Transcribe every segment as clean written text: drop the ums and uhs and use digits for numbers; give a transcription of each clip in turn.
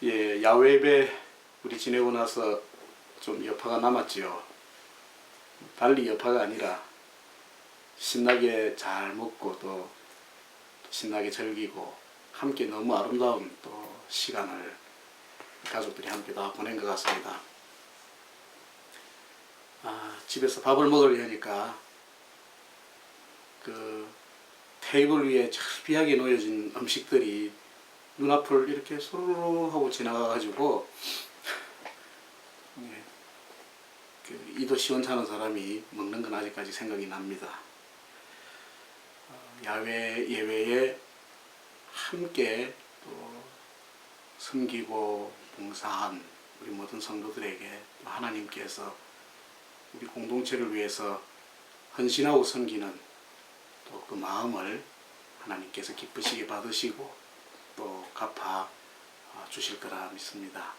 예, 야외 예배 우리 지내고 나서 좀 여파가 남았지요. 달리 여파가 아니라 신나게 잘 먹고 또 신나게 즐기고 함께 너무 아름다운 또 시간을 가족들이 함께 다 보낸 것 같습니다. 집에서 밥을 먹으려니까 그 테이블 위에 즐비하게 놓여진 음식들이 눈앞을 이렇게 소로로 하고 지나가가지고 그 이도 시원찮은 사람이 먹는 건 아직까지 생각이 납니다. 야외 예외에 함께 또 섬기고 봉사한 우리 모든 성도들에게 또 하나님께서 우리 공동체를 위해서 헌신하고 섬기는 또 그 마음을 하나님께서 기쁘시게 받으시고 또 갚아 주실 거라 믿습니다.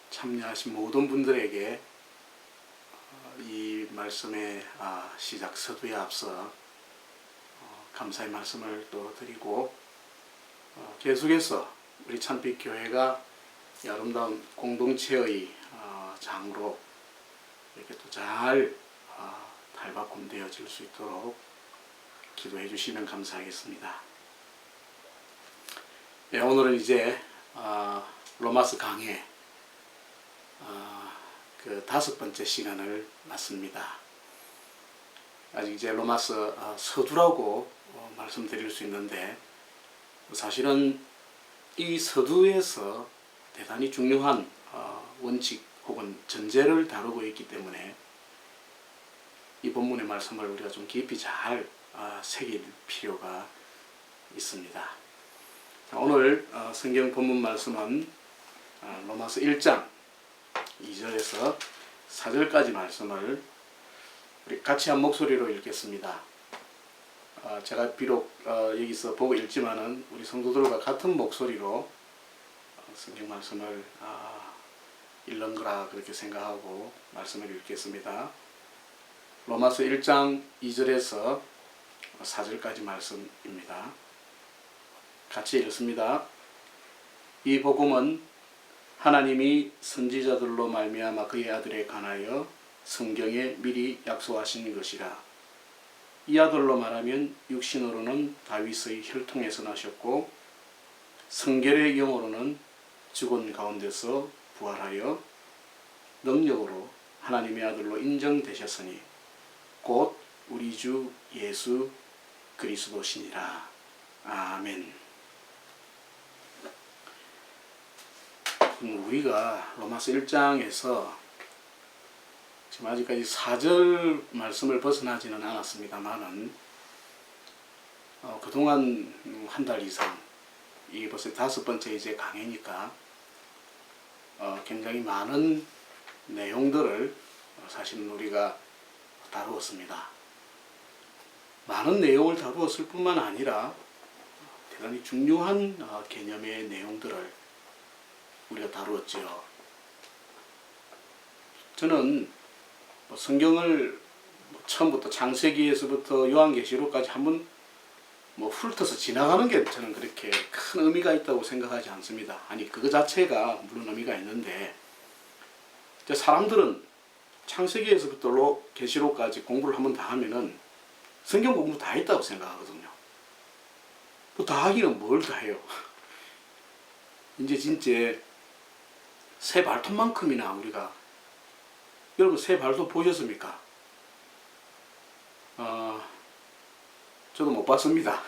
참여하신 모든 분들에게 이 말씀의 시작 서두에 앞서 감사의 말씀을 또 드리고 계속해서 우리 찬빛 교회가 아름다운 공동체의 장으로 이렇게 또 잘 달바꿈 되어질 수 있도록 기도해 주시면 감사하겠습니다. 네, 오늘은 이제 로마서 강의 그 5번째 시간을 맞습니다. 아직 이제 로마서 서두라고 말씀드릴 수 있는데 사실은 이 서두에서 대단히 중요한 원칙 혹은 전제를 다루고 있기 때문에 이 본문의 말씀을 우리가 좀 깊이 잘 새길 필요가 있습니다. 자, 오늘 성경 본문 말씀은 로마서 1장 2절에서 4절까지 말씀을 우리 같이 한 목소리로 읽겠습니다. 제가 비록 여기서 보고 읽지만은 우리 성도들과 같은 목소리로 성경 말씀을 읽는 거라 그렇게 생각하고 말씀을 읽겠습니다. 로마서 1장 2절에서 4절까지 말씀입니다. 같이 읽습니다. 이 복음은 하나님이 선지자들로 말미암아 그의 아들에 관하여 성경에 미리 약속하신 것이라. 이 아들로 말하면 육신으로는 다윗의 혈통에서 나셨고 성결의 영으로는 죽은 가운데서 부활하여 능력으로 하나님의 아들로 인정되셨으니 곧 우리 주 예수 그리스도시니라. 아멘. 우리가 로마서 1장에서 지금 아직까지 4절 말씀을 벗어나지는 않았습니다만은 그동안 한 달 이상 이게 벌써 5번째 이제 강의니까 굉장히 많은 내용들을 사실은 우리가 다루었습니다. 많은 내용을 다루었을 뿐만 아니라 대단히 중요한 개념의 내용들을 우리가 다루었지요. 저는 성경을 처음부터 창세기에서부터 요한계시록까지 한번 훑어서 지나가는 게 저는 그렇게 큰 의미가 있다고 생각하지 않습니다. 아니 그거 자체가 물론 의미가 있는데 사람들은 창세기에서부터 계시록까지 공부를 한번 다 하면은 성경 공부 다 했다고 생각하거든요. 또 다 하기는 뭘 다 해요. 이제 진짜 새 발톱만큼이나 우리가 여러분 새 발톱 보셨습니까? 저도 못 봤습니다.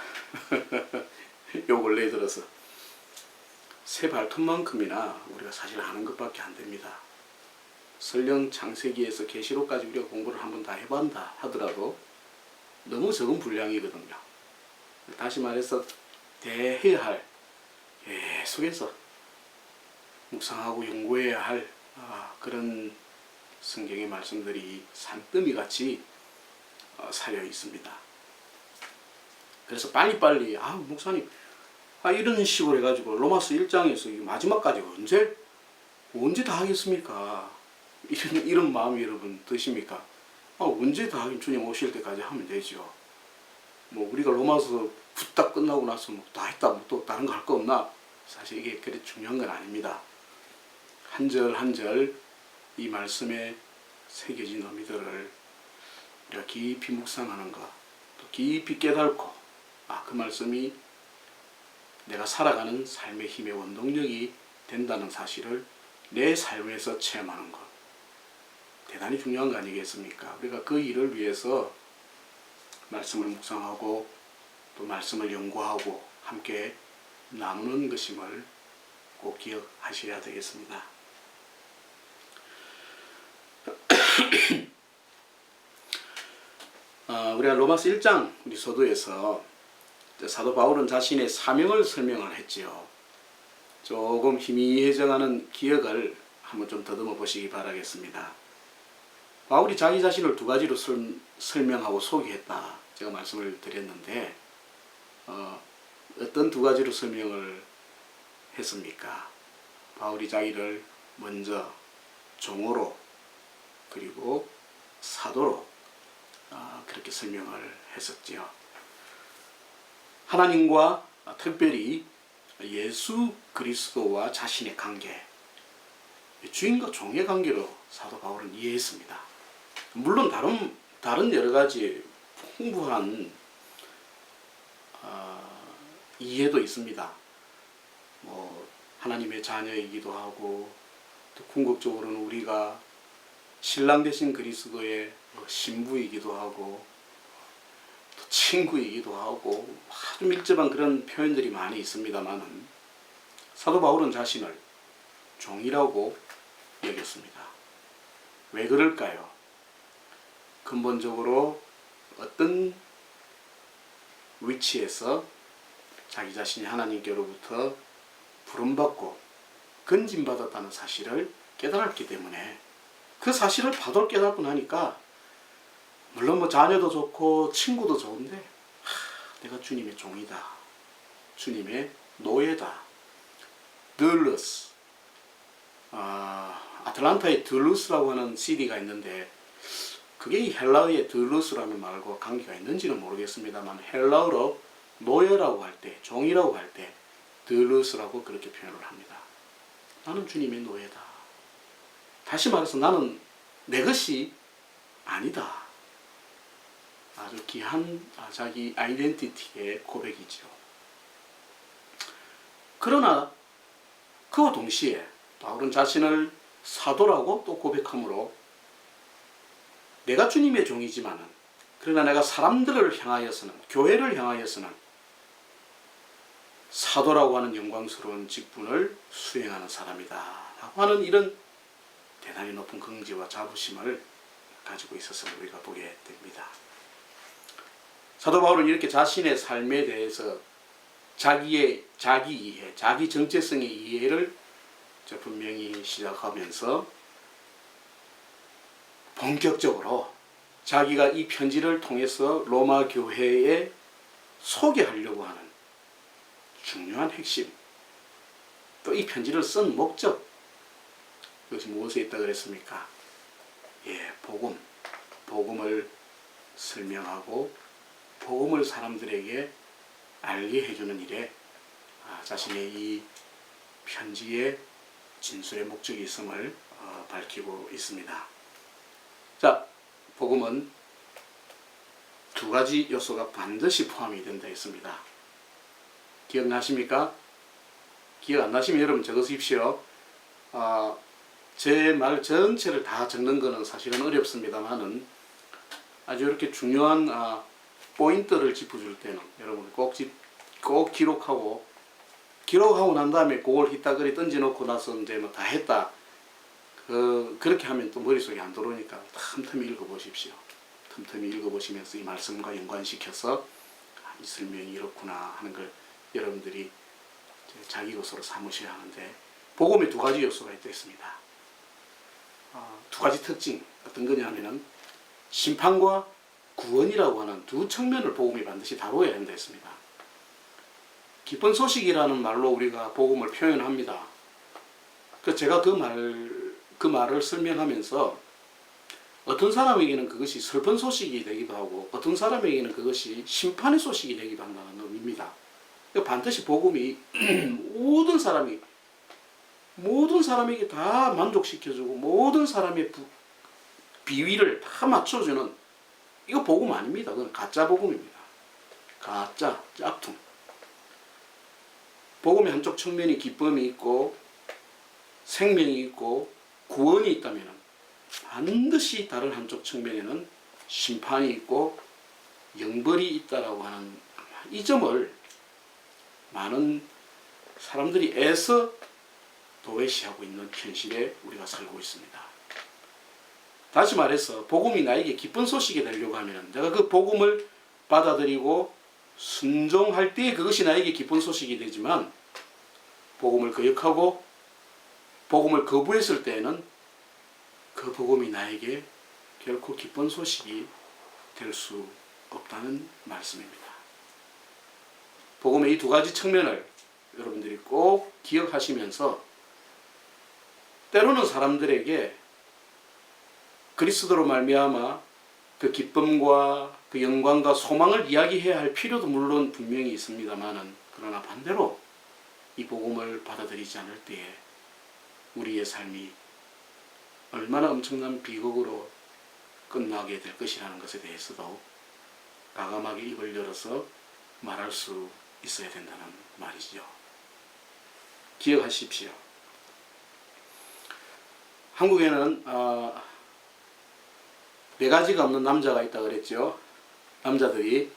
요 근래에 들어서 새 발톱만큼이나 우리가 사실 아는 것밖에 안 됩니다. 설령 창세기에서 계시록까지 우리가 공부를 한번 다 해본다 하더라도 너무 적은 분량이거든요. 다시 말해서 대해야 할 계속해서 묵상하고 연구해야 할 그런 성경의 말씀들이 산더미 같이 쌓여 있습니다. 그래서 빨리빨리 목사님 이런 식으로 해가지고 로마서 1장에서 마지막까지 언제 다 하겠습니까? 이런 마음이 여러분 드십니까? 언제 다 하긴 주님 오실 때까지 하면 되죠. 우리가 로마서 후딱 끝나고 나서 다 했다 또 다른 거 할 거 없나? 사실 이게 그리 중요한 건 아닙니다. 한 절 한 절 이 말씀에 새겨진 의미들을 우리가 깊이 묵상하는 것, 또 깊이 깨닫고 그 말씀이 내가 살아가는 삶의 힘의 원동력이 된다는 사실을 내 삶에서 체험하는 것, 대단히 중요한 거 아니겠습니까? 우리가 그 일을 위해서 말씀을 묵상하고 또 말씀을 연구하고 함께 나누는 것임을 꼭 기억하셔야 되겠습니다. 우리가 로마서 1장 우리 서두에서 사도 바울은 자신의 사명을 설명을 했지요. 조금 희미해져가는 기억을 한번 좀 더듬어 보시기 바라겠습니다. 바울이 자기 자신을 두 가지로 설명하고 소개했다. 제가 말씀을 드렸는데 어떤 두 가지로 설명을 했습니까? 바울이 자기를 먼저 종으로 그리고 사도로 그렇게 설명을 했었지요. 하나님과 특별히 예수 그리스도와 자신의 관계, 주인과 종의 관계로 사도 바울은 이해했습니다. 물론 다른 여러 가지 풍부한 이해도 있습니다. 하나님의 자녀이기도 하고 또 궁극적으로는 우리가 신랑 되신 그리스도의 신부이기도 하고 또 친구이기도 하고 아주 밀접한 그런 표현들이 많이 있습니다만은 사도 바울은 자신을 종이라고 여겼습니다. 왜 그럴까요? 근본적으로 어떤 위치에서 자기 자신이 하나님께로부터 부름받고 건진받았다는 사실을 깨달았기 때문에 그 사실을 바로 깨닫고 나니까 물론 자녀도 좋고 친구도 좋은데 내가 주님의 종이다. 주님의 노예다. 들루스. 아틀란타의 들루스라고 하는 CD가 있는데 그게 이 헬라어의 들루스라는 말과 관계가 있는지는 모르겠습니다만 헬라어로 노예라고 할 때, 종이라고 할 때 들루스라고 그렇게 표현을 합니다. 나는 주님의 노예다. 다시 말해서 나는 내 것이 아니다. 아주 귀한 자기 아이덴티티의 고백이죠. 그러나 그와 동시에 바울은 자신을 사도라고 또 고백하므로 내가 주님의 종이지만은 그러나 내가 사람들을 향하여서는 교회를 향하여서는 사도라고 하는 영광스러운 직분을 수행하는 사람이다 라고 하는 이런 대단히 높은 긍지와 자부심을 가지고 있어서 우리가 보게 됩니다. 사도 바울은 이렇게 자신의 삶에 대해서 자기 이해, 자기 정체성의 이해를 분명히 시작하면서 본격적으로 자기가 이 편지를 통해서 로마 교회에 소개하려고 하는 중요한 핵심, 또 이 편지를 쓴 목적, 이것이 무엇에 있다 그랬습니까? 복음을 설명하고 복음을 사람들에게 알게 해주는 일에 자신의 이 편지의 진술의 목적이 있음을 밝히고 있습니다. 자, 복음은 두 가지 요소가 반드시 포함이 된다 했습니다. 기억나십니까? 기억 안 나시면 여러분 적으십시오. 제 말 전체를 다 적는 것은 사실은 어렵습니다만은 아주 이렇게 중요한 포인트를 짚어줄 때는 여러분 꼭 기록하고 난 다음에 그걸 히따그리 던져놓고 나서 이제 다 했다. 그렇게 하면 또 머릿속에 안 들어오니까 틈틈이 읽어보십시오. 틈틈이 읽어보시면서 이 말씀과 연관시켜서 이 설명이 이렇구나 하는 걸 여러분들이 자기 것으로 삼으셔야 하는데 복음에 두 가지 요소가 있습니다. 두 가지 특징 어떤 거냐면은 심판과 구원이라고 하는 두 측면을 복음이 반드시 다루어야 한다 했습니다. 기쁜 소식이라는 말로 우리가 복음을 표현합니다. 제가 그 말을 설명하면서 어떤 사람에게는 그것이 슬픈 소식이 되기도 하고 어떤 사람에게는 그것이 심판의 소식이 되기도 한다는 의미입니다. 반드시 복음이 모든 모든 사람에게 다 만족시켜주고 모든 사람의 비위를 다 맞춰주는 이거 복음 아닙니다. 그건 가짜 복음입니다. 가짜 짝퉁. 복음의 한쪽 측면이 기쁨이 있고 생명이 있고 구원이 있다면 반드시 다른 한쪽 측면에는 심판이 있고 영벌이 있다라고 하는 이 점을 많은 사람들이 애써 도외시하고 있는 현실에 우리가 살고 있습니다. 다시 말해서 복음이 나에게 기쁜 소식이 되려고 하면 내가 그 복음을 받아들이고 순종할 때 그것이 나에게 기쁜 소식이 되지만 복음을 거역하고 복음을 거부했을 때에는 그 복음이 나에게 결코 기쁜 소식이 될 수 없다는 말씀입니다. 복음의 이 두 가지 측면을 여러분들이 꼭 기억하시면서 때로는 사람들에게 그리스도로 말미암아 그 기쁨과 그 영광과 소망을 이야기해야 할 필요도 물론 분명히 있습니다만은 그러나 반대로 이 복음을 받아들이지 않을 때에 우리의 삶이 얼마나 엄청난 비극으로 끝나게 될 것이라는 것에 대해서도 과감하게 입을 열어서 말할 수 있어야 된다는 말이죠. 기억하십시오. 한국에는 네 가지가 없는 남자가 있다 그랬죠. 남자들이.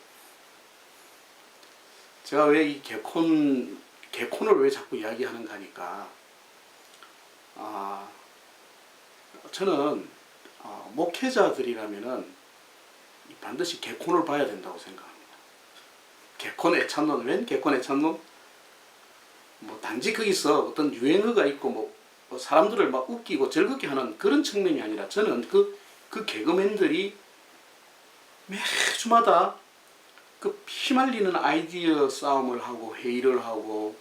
제가 왜 이 개콘을 왜 자꾸 이야기하는가 하니까 저는 목회자들이라면은 반드시 개콘을 봐야 된다고 생각합니다. 개콘 애찬론, 웬 개콘 애찬론? 뭐 단지 거기서 어떤 유행어가 있고 뭐 사람들을 막 웃기고 즐겁게 하는 그런 측면이 아니라 저는 그 개그맨들이 매주마다 그 피말리는 아이디어 싸움을 하고 회의를 하고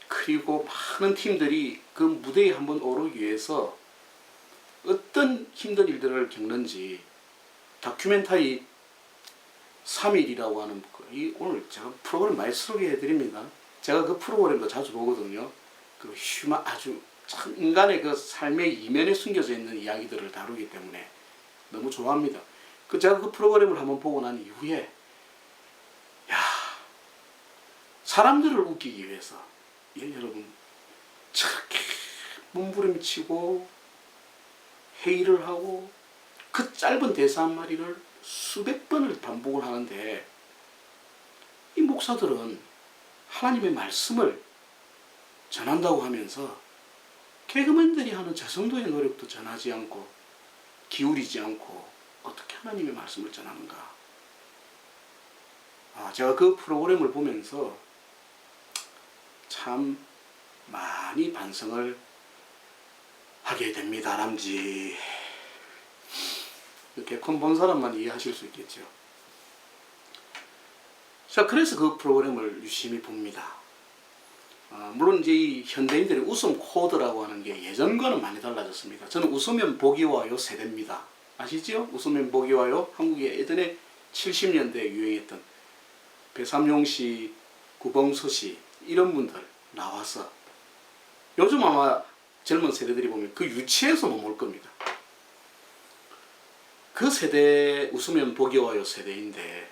그리고 많은 팀들이 그 무대에 한번 오르기 위해서 어떤 힘든 일들을 겪는지 다큐멘터리 3일이라고 하는 오늘 제가 프로그램 많이 소개해드립니다. 제가 그 프로그램도 자주 보거든요. 그 아주 참 인간의 그 삶의 이면에 숨겨져 있는 이야기들을 다루기 때문에 너무 좋아합니다. 제가 그 프로그램을 한번 보고 난 이후에 사람들을 웃기기 위해서 여러분 저렇게 몸부림치고 회의를 하고 그 짧은 대사 한 마리를 수백 번을 반복을 하는데 이 목사들은 하나님의 말씀을 전한다고 하면서 개그맨들이 하는 저 정도의 노력도 전하지 않고 기울이지 않고 어떻게 하나님의 말씀을 전하는가. 제가 그 프로그램을 보면서 참 많이 반성을 하게 됩니다. 람지. 개콘 본 사람만 이해하실 수 있겠죠. 자, 그래서 그 프로그램을 유심히 봅니다. 물론 이제 이 현대인들의 웃음 코드라고 하는 게 예전과는 많이 달라졌습니다. 저는 웃으면 복이 와요 세대입니다. 아시죠? 웃으면 복이 와요. 한국에 예전에 70년대에 유행했던 배삼용 씨, 구봉서 씨 이런 분들 나와서 요즘 아마 젊은 세대들이 보면 그 유치해서 못 볼 겁니다. 그 세대 웃으면 복이 와요 세대인데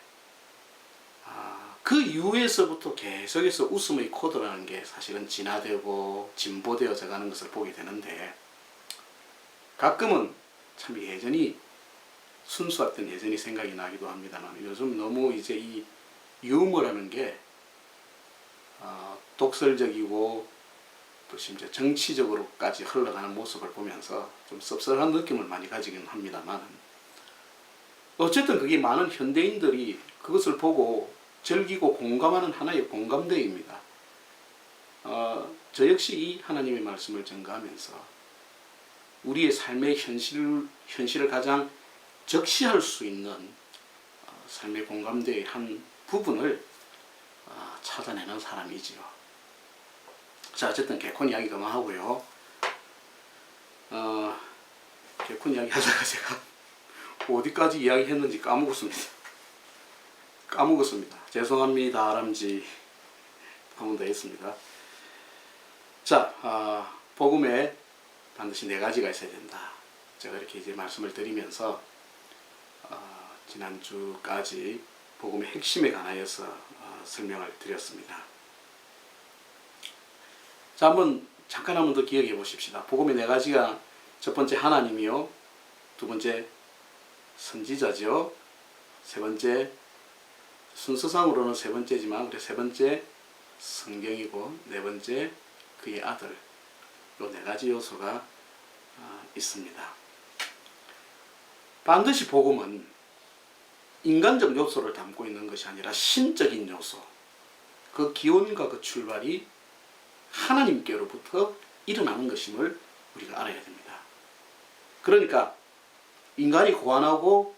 그 이후에서부터 계속해서 웃음의 코드라는 게 사실은 진화되고 진보되어져 가는 것을 보게 되는데 가끔은 참 예전이 순수했던 예전이 생각이 나기도 합니다만 요즘 너무 이제 이 유머라는 게 독설적이고 또 심지어 정치적으로까지 흘러가는 모습을 보면서 좀 씁쓸한 느낌을 많이 가지긴 합니다만 어쨌든 그게 많은 현대인들이 그것을 보고 즐기고 공감하는 하나의 공감대입니다. 저 역시 이 하나님의 말씀을 전가하면서 우리의 삶의 현실을 가장 적시할 수 있는 삶의 공감대의 한 부분을 찾아내는 사람이지요. 자, 어쨌든 개콘 이야기 그만하고요. 개콘 이야기 하다가 제가 어디까지 이야기했는지 까먹었습니다. 죄송합니다. 람지 한 번 더 했습니다. 자, 복음에 반드시 네 가지가 있어야 된다. 제가 이렇게 이제 말씀을 드리면서 지난주까지 복음의 핵심에 관하여서 설명을 드렸습니다. 자, 잠깐 한번 더 기억해 보십시다. 복음의 네 가지가 첫 번째 하나님이요, 두 번째 선지자죠, 세 번째 순서상으로는 세 번째지만 세 번째 성경이고 네 번째 그의 아들, 이 네 가지 요소가 있습니다. 반드시 복음은 인간적 요소를 담고 있는 것이 아니라 신적인 요소, 그 기원과 그 출발이 하나님께로부터 일어나는 것임을 우리가 알아야 됩니다. 그러니까 인간이 고안하고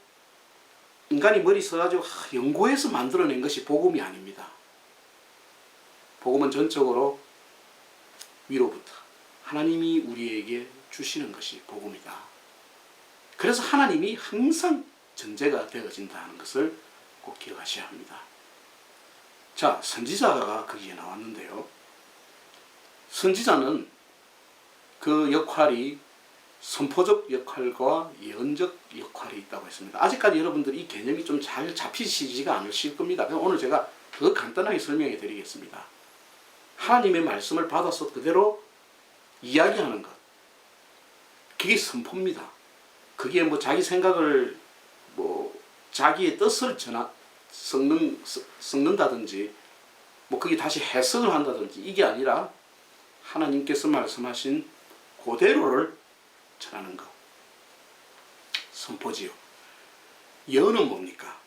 인간이 머리 써가지고 연구해서 만들어낸 것이 복음이 아닙니다. 복음은 전적으로 위로부터 하나님이 우리에게 주시는 것이 복음이다. 그래서 하나님이 항상 전제가 되어진다는 것을 꼭 기억하셔야 합니다. 자, 선지자가 거기에 나왔는데요. 선지자는 그 역할이 선포적 역할과 예언적 역할이 있다고 했습니다. 아직까지 여러분들이 이 개념이 좀 잘 잡히시지가 않으실 겁니다. 그래서 오늘 제가 더 간단하게 설명해 드리겠습니다. 하나님의 말씀을 받아서 그대로 이야기하는 것, 그게 선포입니다. 그게 자기 생각을 자기의 뜻을 섞는다든지 그게 다시 해석을 한다든지 이게 아니라 하나님께서 말씀하신 그대로를 전하는 것, 선포지요. 예언은 뭡니까?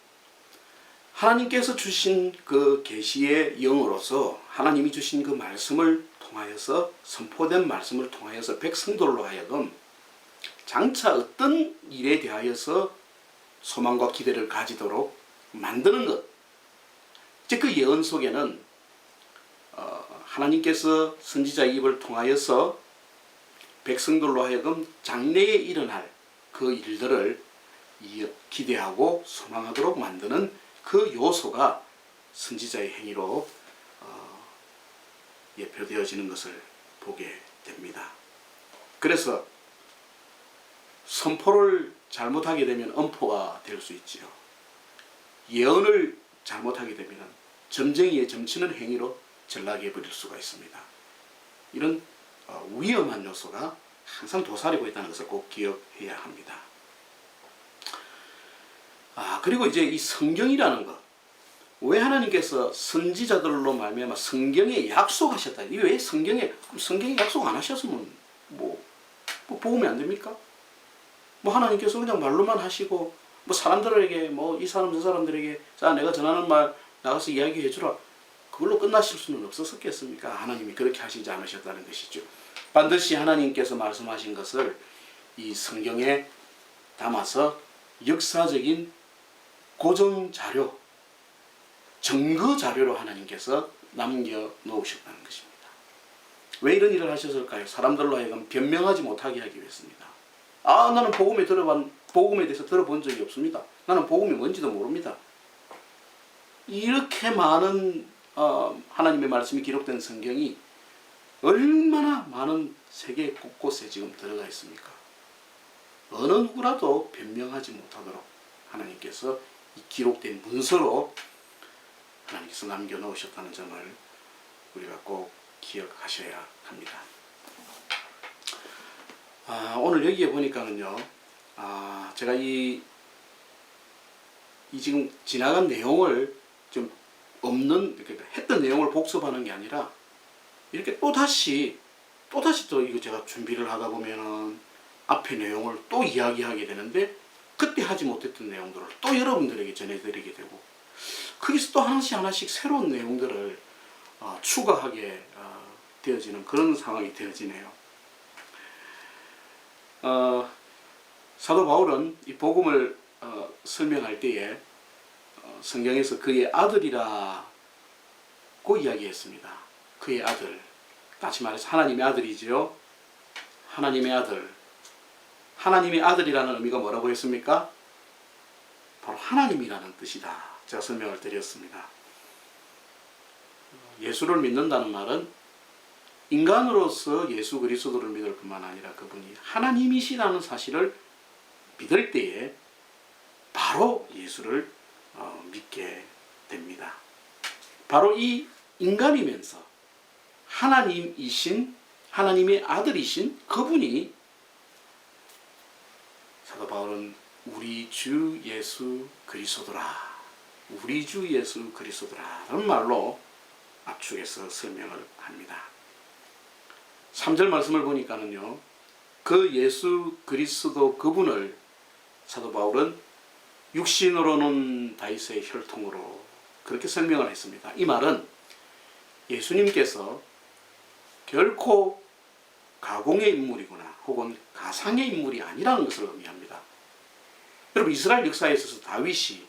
하나님께서 주신 그 계시의 영으로서 하나님이 주신 그 말씀을 통하여서, 선포된 말씀을 통하여서 백성들로 하여금 장차 어떤 일에 대하여서 소망과 기대를 가지도록 만드는 것. 즉 그 예언 속에는 하나님께서 선지자의 입을 통하여서 백성들로 하여금 장래에 일어날 그 일들을 기대하고 소망하도록 만드는 그 요소가 선지자의 행위로 예표되어지는 것을 보게 됩니다. 그래서 선포를 잘못하게 되면 엄포가 될 수 있지요. 예언을 잘못하게 되면 점쟁이에 점치는 행위로 전락해 버릴 수가 있습니다. 이런 위험한 요소가 항상 도사리고 있다는 것을 꼭 기억해야 합니다. 그리고 이제 이 성경이라는 것, 왜 하나님께서 선지자들로 말미암아 성경에 약속하셨다. 이게 왜 성경에 약속 안 하셨으면 복음이 안 됩니까? 하나님께서 그냥 말로만 하시고 사람들에게 이 사람 저 사람들에게 자 내가 전하는 말 나가서 이야기해 주라, 그걸로 끝나실 수는 없었겠습니까? 하나님이 그렇게 하시지 않으셨다는 것이죠. 반드시 하나님께서 말씀하신 것을 이 성경에 담아서 역사적인 고정 자료, 증거 자료로 하나님께서 남겨 놓으셨다는 것입니다. 왜 이런 일을 하셨을까요? 사람들로 하여금 변명하지 못하게 하기 위해서입니다. 나는 복음에 대해서 들어본 적이 없습니다. 나는 복음이 뭔지도 모릅니다. 이렇게 많은 하나님의 말씀이 기록된 성경이 얼마나 많은 세계 곳곳에 지금 들어가 있습니까? 어느 누구라도 변명하지 못하도록 하나님께서 이 기록된 문서로 하나님께서 남겨놓으셨다는 점을 우리가 꼭 기억하셔야 합니다. 오늘 여기에 보니까는요, 제가 이 지금 지나간 내용을 좀 그러니까 했던 내용을 복습하는 게 아니라 이렇게 또다시 또 이거 제가 준비를 하다 보면은 앞의 내용을 또 이야기하게 되는데 그때 하지 못했던 내용들을 또 여러분들에게 전해드리게 되고 거기서 또 하나씩 새로운 내용들을 추가하게 되어지는 그런 상황이 되어지네요. 사도 바울은 이 복음을 설명할 때에 성경에서 그의 아들이라고 이야기했습니다. 그의 아들, 다시 말해서 하나님의 아들이지요. 하나님의 아들. 하나님의 아들이라는 의미가 뭐라고 했습니까? 바로 하나님이라는 뜻이다. 제가 설명을 드렸습니다. 예수를 믿는다는 말은 인간으로서 예수 그리스도를 믿을 뿐만 아니라 그분이 하나님이시라는 사실을 믿을 때에 바로 예수를 믿게 됩니다. 바로 이 인간이면서 하나님이신, 하나님의 아들이신 그분이, 사도 바울은 우리 주 예수 그리스도라, 우리 주 예수 그리스도라 라는 말로 압축해서 설명을 합니다. 3절 말씀을 보니까는요, 그 예수 그리스도 그분을 사도 바울은 육신으로는 다윗의 혈통으로 그렇게 설명을 했습니다. 이 말은 예수님께서 결코 가공의 인물이거나 혹은 가상의 인물이 아니라는 것을 의미합니다. 여러분, 이스라엘 역사에 있어서 다윗이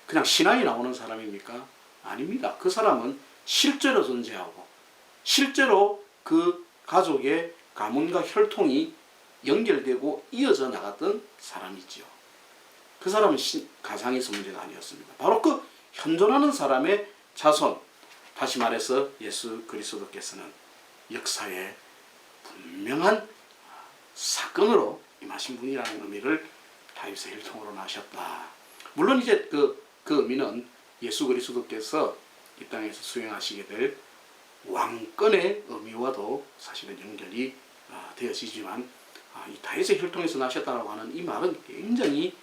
그냥 신화에 나오는 사람입니까? 아닙니다. 그 사람은 실제로 존재하고 실제로 그 가족의 가문과 혈통이 연결되고 이어져 나갔던 사람이지요. 그 사람은 가상에서 문제가 아니었습니다. 바로 그 현존하는 사람의 자손, 다시 말해서 예수 그리스도께서는 역사에 분명한 사건으로 임하신 분이라는 의미를 다윗의 혈통으로 나셨다. 물론 이제 그 의미는 예수 그리스도께서 이 땅에서 수행하시게 될 왕권의 의미와도 사실은 연결이 되어지지만, 이 다윗의 혈통에서 나셨다고 하는 이 말은 굉장히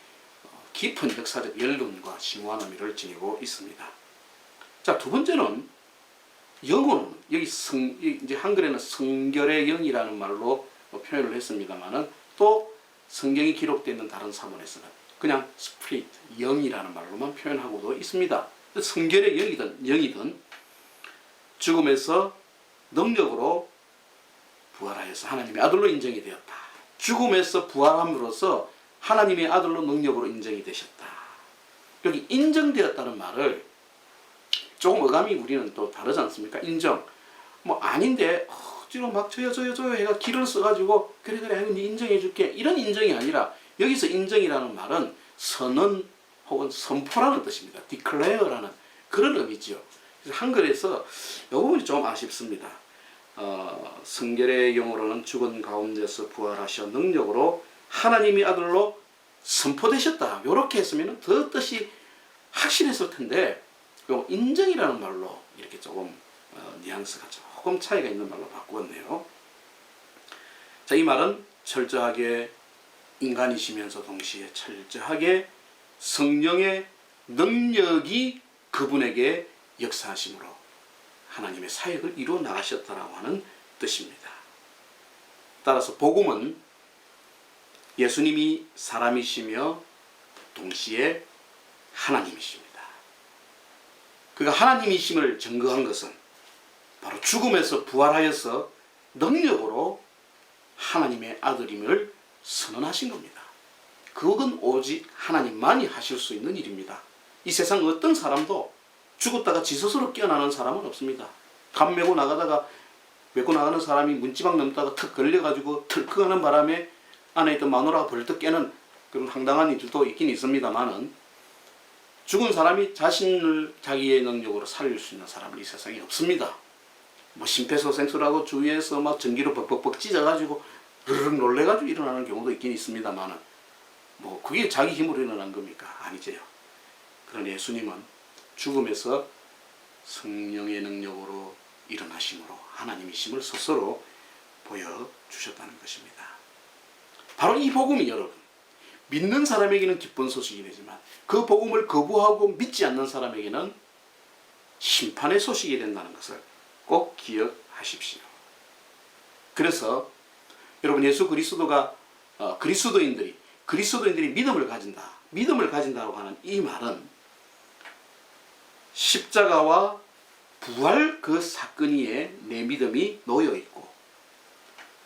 깊은 역사적 연륜과 심오한 의미를 지니고 있습니다. 자, 두 번째는 영으로는, 여기 이제 한글에는 성결의 영이라는 말로 표현을 했습니다만은, 또 성경이 기록되어 있는 다른 사본에서는 그냥 스피릿, 영이라는 말로만 표현하고도 있습니다. 성결의 영이든 죽음에서 능력으로 부활하여서 하나님의 아들로 인정이 되었다. 죽음에서 부활함으로써 하나님의 아들로 능력으로 인정이 되셨다. 여기 인정되었다는 말을 조금 어감이 우리는 또 다르지 않습니까? 인정. 뭐 아닌데 억지로 막 저요 해가 길을 써가지고 그래 네 인정해 줄게, 이런 인정이 아니라, 여기서 인정이라는 말은 선언 혹은 선포라는 뜻입니다. declare라는 그런 의미지요. 그래서 한글에서 이 부분이 좀 아쉽습니다. 성결의 영으로는 죽은 가운데서 부활하셔 능력으로 하나님의 아들로 선포되셨다. 이렇게 했으면 더 뜻이 확실했을 텐데, 인정이라는 말로 이렇게 조금 뉘앙스가 조금 차이가 있는 말로 바꾸었네요. 자, 이 말은 철저하게 인간이시면서 동시에 철저하게 성령의 능력이 그분에게 역사하심으로 하나님의 사역을 이루어 나가셨다라고 하는 뜻입니다. 따라서 복음은 예수님이 사람이시며 동시에 하나님이십니다. 그가 하나님이심을 증거한 것은 바로 죽음에서 부활하여서 능력으로 하나님의 아들임을 선언하신 겁니다. 그건 오직 하나님만이 하실 수 있는 일입니다. 이 세상 어떤 사람도 죽었다가 지 스스로 깨어나는 사람은 없습니다. 감 메고 나가다가 메고 나가는 사람이 문지방 넘다가 턱 걸려가지고 털컥하는 바람에 안에 있던 마누라가 벌떡 깨는 그런 황당한 일도 있긴 있습니다만은, 죽은 사람이 자신을 자기의 능력으로 살릴 수 있는 사람은 이 세상에 없습니다. 뭐 심폐소생술하고 주위에서 막 전기로 벅벅벅 찢어가지고 르르 놀래가지고 일어나는 경우도 있긴 있습니다만은, 뭐 그게 자기 힘으로 일어난 겁니까? 아니지요. 그러나 예수님은 죽음에서 성령의 능력으로 일어나심으로 하나님이심을 스스로 보여주셨다는 것입니다. 바로 이 복음이 여러분, 믿는 사람에게는 기쁜 소식이 되지만 그 복음을 거부하고 믿지 않는 사람에게는 심판의 소식이 된다는 것을 꼭 기억하십시오. 그래서 여러분, 예수 그리스도가 그리스도인들이 믿음을 가진다고 하는 이 말은 십자가와 부활 그 사건 위에 내 믿음이 놓여 있고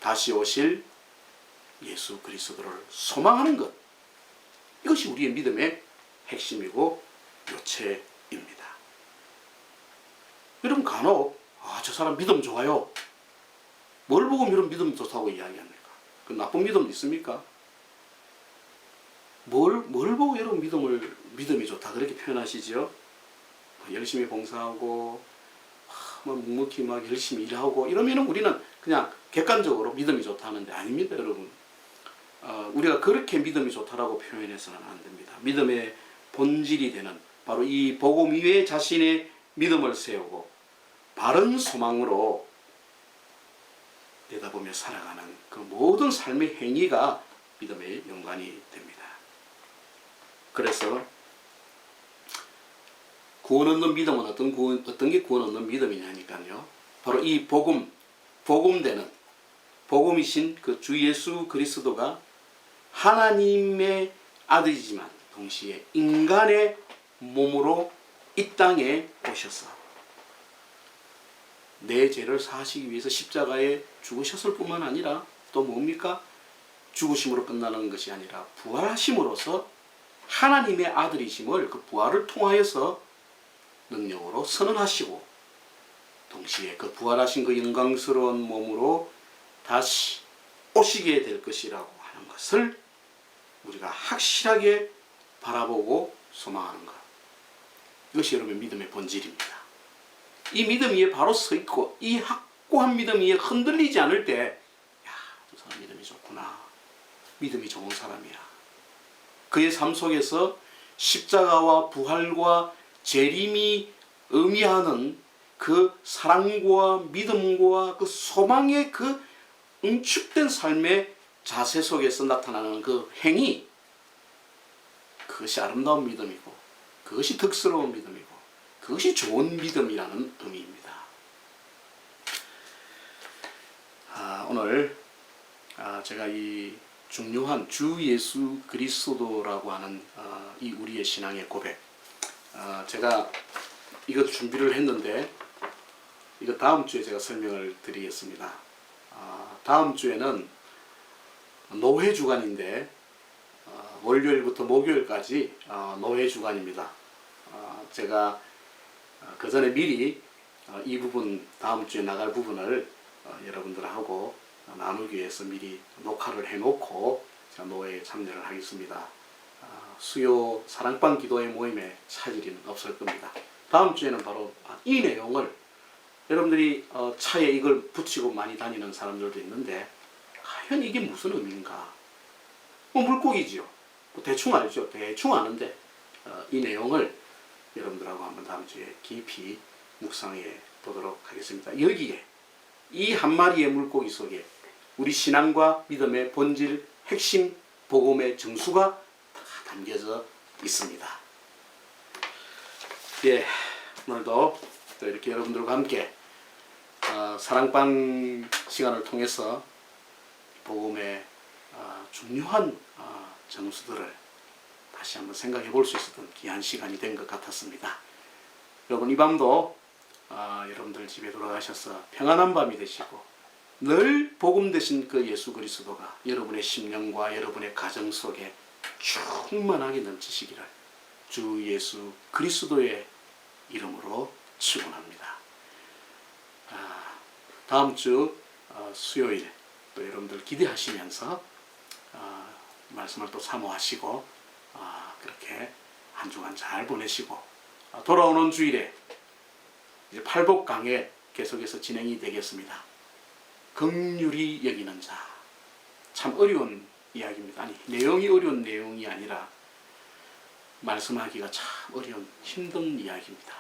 다시 오실 예수 그리스도를 소망하는 것, 이것이 우리의 믿음의 핵심이고 요체입니다. 여러분, 간혹 저 사람 믿음 좋아요. 뭘 보고 이런 믿음 좋다고 이야기합니까? 그 나쁜 믿음도 있습니까? 뭘 보고 여러분 믿음이 좋다 그렇게 표현하시죠? 열심히 봉사하고 묵묵히 막 열심히 일하고 이러면 우리는 그냥 객관적으로 믿음이 좋다 하는데 아닙니다, 여러분. 우리가 그렇게 믿음이 좋다라고 표현해서는 안 됩니다. 믿음의 본질이 되는 바로 이 복음 위에 자신의 믿음을 세우고 바른 소망으로 내다보며 살아가는 그 모든 삶의 행위가 믿음의 연관이 됩니다. 그래서 구원 얻는 믿음은 어떤 게 구원 얻는 믿음이냐니까요. 바로 이 복음되는 복음이신 그 주 예수 그리스도가 하나님의 아들이지만 동시에 인간의 몸으로 이 땅에 오셔서 내 죄를 사하시기 위해서 십자가에 죽으셨을 뿐만 아니라 또 뭡니까? 죽으심으로 끝나는 것이 아니라 부활하심으로써 하나님의 아들이심을 그 부활을 통하여서 능력으로 선언하시고 동시에 그 부활하신 그 영광스러운 몸으로 다시 오시게 될 것이라고 하는 것을 우리가 확실하게 바라보고 소망하는 것. 이것이 여러분 믿음의 본질입니다. 이 믿음 위에 바로 서 있고 이 확고한 믿음 위에 흔들리지 않을 때, 야, 저 사람 믿음이 좋구나. 믿음이 좋은 사람이야. 그의 삶 속에서 십자가와 부활과 재림이 의미하는 그 사랑과 믿음과 그 소망의 그 응축된 삶의 자세 속에서 나타나는 그 행위, 그것이 아름다운 믿음이고 그것이 덕스러운 믿음이고 그것이 좋은 믿음이라는 의미입니다. 오늘 제가 이 중요한 주 예수 그리스도라고 하는 이 우리의 신앙의 고백, 제가 이것 준비를 했는데 이거 다음 주에 제가 설명을 드리겠습니다. 다음 주에는 노회 주간인데 월요일부터 목요일까지 노회 주간입니다. 제가 그 전에 미리 이 부분 다음 주에 나갈 부분을 여러분들하고 나누기 위해서 미리 녹화를 해놓고 제가 노회에 참여를 하겠습니다. 수요 사랑방 기도회 모임에 차질은 없을 겁니다. 다음 주에는 바로 이 내용을 여러분들이 차에 이걸 붙이고 많이 다니는 사람들도 있는데 과연 이게 무슨 의미인가? 물고기지요. 대충 알죠. 대충 아는데 이 내용을 여러분들하고 한번 다음 주에 깊이 묵상해 보도록 하겠습니다. 여기에 이 한 마리의 물고기 속에 우리 신앙과 믿음의 본질, 핵심, 복음의 정수가 다 담겨져 있습니다. 예, 오늘도 또 이렇게 여러분들과 함께 사랑방 시간을 통해서 복음의 중요한 정수들을 다시 한번 생각해 볼 수 있었던 귀한 시간이 된 것 같았습니다. 여러분 이 밤도 여러분들 집에 돌아가셔서 평안한 밤이 되시고 늘 복음 되신 그 예수 그리스도가 여러분의 심령과 여러분의 가정 속에 충만하게 넘치시기를 주 예수 그리스도의 이름으로 축원합니다. 다음 주 수요일 또 여러분들 기대하시면서 말씀을 또 사모하시고 그렇게 한 주간 잘 보내시고 돌아오는 주일에 이제 팔복 강해 계속해서 진행이 되겠습니다. 긍휼히 여기는 자. 참 어려운 이야기입니다. 아니 내용이 어려운 내용이 아니라 말씀하기가 참 어려운 힘든 이야기입니다.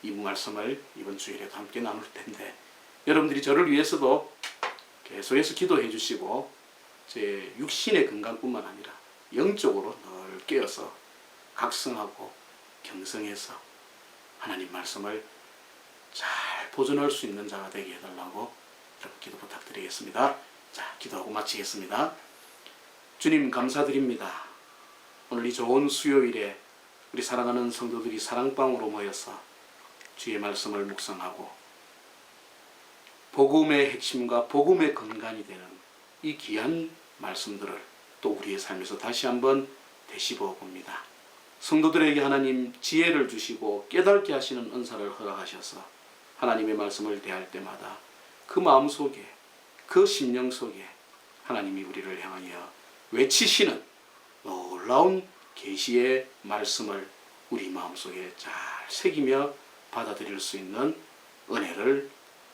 이 말씀을 이번 주일에도 함께 나눌 텐데 여러분들이 저를 위해서도 계속해서 기도해 주시고 제 육신의 건강뿐만 아니라 영적으로 늘 깨어서 각성하고 경성해서 하나님 말씀을 잘 보존할 수 있는 자가 되게 해달라고 여러분 기도 부탁드리겠습니다. 자, 기도하고 마치겠습니다. 주님 감사드립니다. 오늘 이 좋은 수요일에 우리 사랑하는 성도들이 사랑방으로 모여서 주의 말씀을 묵상하고 복음의 핵심과 복음의 근간이 되는 이 귀한 말씀들을 또 우리의 삶에서 다시 한번 되씹어 봅니다. 성도들에게 하나님 지혜를 주시고 깨닫게 하시는 은사를 허락하셔서 하나님의 말씀을 대할 때마다 그 마음속에 그 심령 속에 하나님이 우리를 향하여 외치시는 놀라운 계시의 말씀을 우리 마음속에 잘 새기며 받아들일 수 있는 은혜를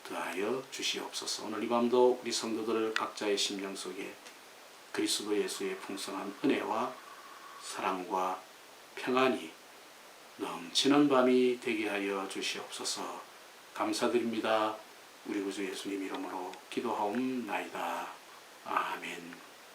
더하여 주시옵소서. 오늘 이 밤도 우리 성도들 각자의 심령 속에 그리스도 예수의 풍성한 은혜와 사랑과 평안이 넘치는 밤이 되게 하여 주시옵소서. 감사드립니다. 우리 구주 예수님 이름으로 기도하옵나이다. 아멘.